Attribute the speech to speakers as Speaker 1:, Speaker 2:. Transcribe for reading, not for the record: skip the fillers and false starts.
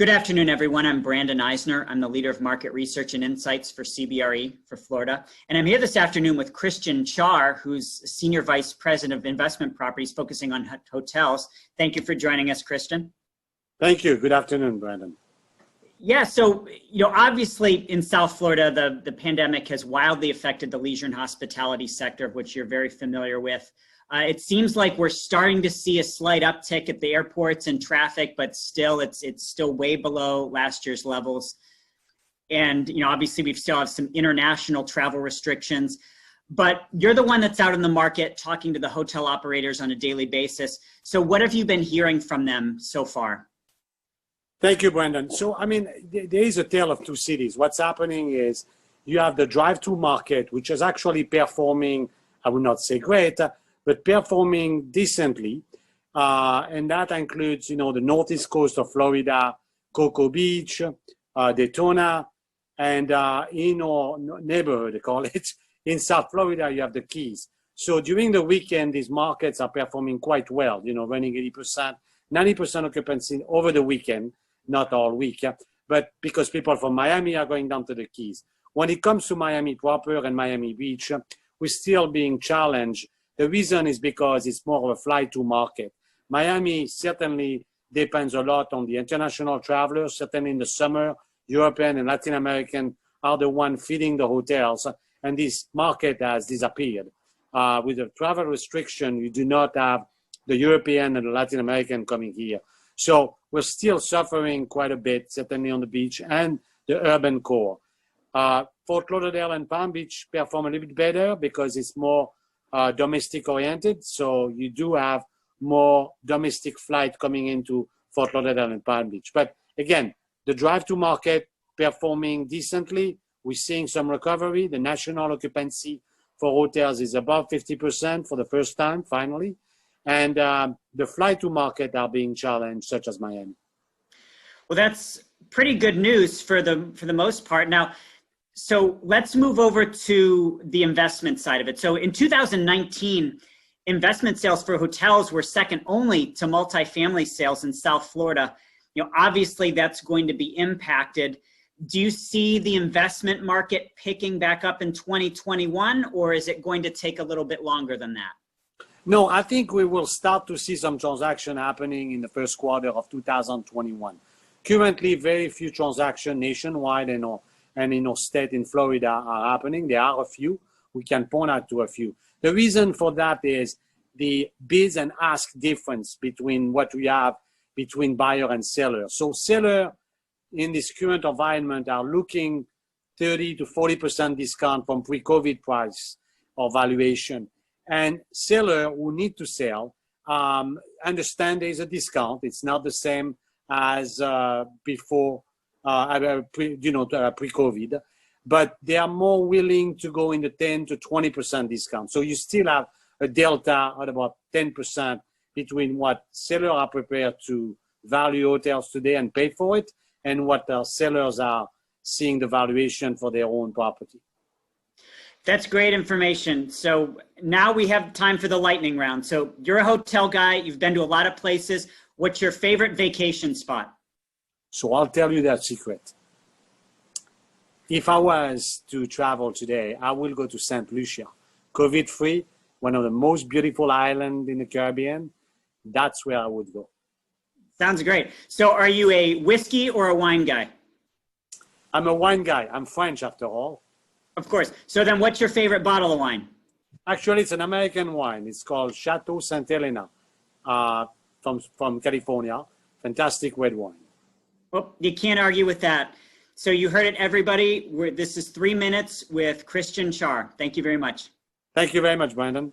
Speaker 1: Good afternoon, everyone. I'm Brandon Eisner. I'm the leader of market research and insights for CBRE for Florida. And I'm here this afternoon with Christian Charre, who's Senior Vice President of Investment Properties focusing on hotels. Thank you for joining us, Christian.
Speaker 2: Thank you. Good afternoon, Brandon.
Speaker 1: Yeah, so, obviously in South Florida, the pandemic has wildly affected the leisure and hospitality sector, which you're very familiar with. It seems like we're starting to see a slight uptick at the airports and traffic, but still, it's still way below last year's levels. And, obviously we still have some international travel restrictions, but you're the one that's out in the market talking to the hotel operators on a daily basis. So what have you been hearing from them so far?
Speaker 2: Thank you, Brandon. So, there is a tale of two cities. What's happening is you have the drive-to market, which is actually performing, I would not say great, but performing decently. And that includes, the northeast coast of Florida, Cocoa Beach, Daytona, and in our neighborhood, they call it, in South Florida, you have the Keys. So during the weekend, these markets are performing quite well, running 80%, 90% occupancy over the weekend, not all week, but because people from Miami are going down to the Keys. When it comes to Miami proper and Miami Beach, we're still being challenged. The reason is because it's more of a fly-to market. Miami certainly depends a lot on the international travelers. Certainly in the summer, European and Latin American are the ones feeding the hotels, and this market has disappeared. With the travel restriction, you do not have the European and the Latin American coming here. So we're still suffering quite a bit, certainly on the beach and the urban core. Fort Lauderdale and Palm Beach perform a little bit better because it's more domestic oriented. So you do have more domestic flight coming into Fort Lauderdale and Palm Beach. But again, the drive-to market performing decently. We're seeing some recovery. The national occupancy for hotels is above 50% for the first time, finally. And the fly-to market are being challenged, such as Miami.
Speaker 1: Well, that's pretty good news for the most part. Now, so let's move over to the investment side of it. So in 2019, investment sales for hotels were second only to multifamily sales in South Florida. Obviously that's going to be impacted. Do you see the investment market picking back up in 2021, or is it going to take a little bit longer than that?
Speaker 2: No, I think we will start to see some transaction happening in the first quarter of 2021. Currently, very few transactions nationwide and in our state in Florida are happening. There are a few. We can point out to a few. The reason for that is the bids and ask difference between what we have between buyer and seller. So seller in this current environment are looking 30 to 40% discount from pre-COVID price or valuation. And seller who need to sell understand there's a discount. It's not the same as before, pre-COVID, but they are more willing to go in the 10 to 20% discount. So you still have a delta at about 10% between what sellers are prepared to value hotels today and pay for it, and what sellers are seeing the valuation for their own property.
Speaker 1: That's great information. So now we have time for the lightning round. So you're a hotel guy. You've been to a lot of places. What's your favorite vacation spot?
Speaker 2: So I'll tell you that secret. If I was to travel today, I will go to St. Lucia. COVID-free, one of the most beautiful islands in the Caribbean. That's where I would go.
Speaker 1: Sounds great. So are you a whiskey or a wine guy?
Speaker 2: I'm a wine guy. I'm French after all.
Speaker 1: Of course. So then what's your favorite bottle of wine?
Speaker 2: Actually, it's an American wine. It's called Chateau St. Helena from California. Fantastic red wine.
Speaker 1: Well, you can't argue with that. So you heard it, everybody. This is 3 minutes with Christian Charre. Thank you very much.
Speaker 2: Thank you very much, Brandon.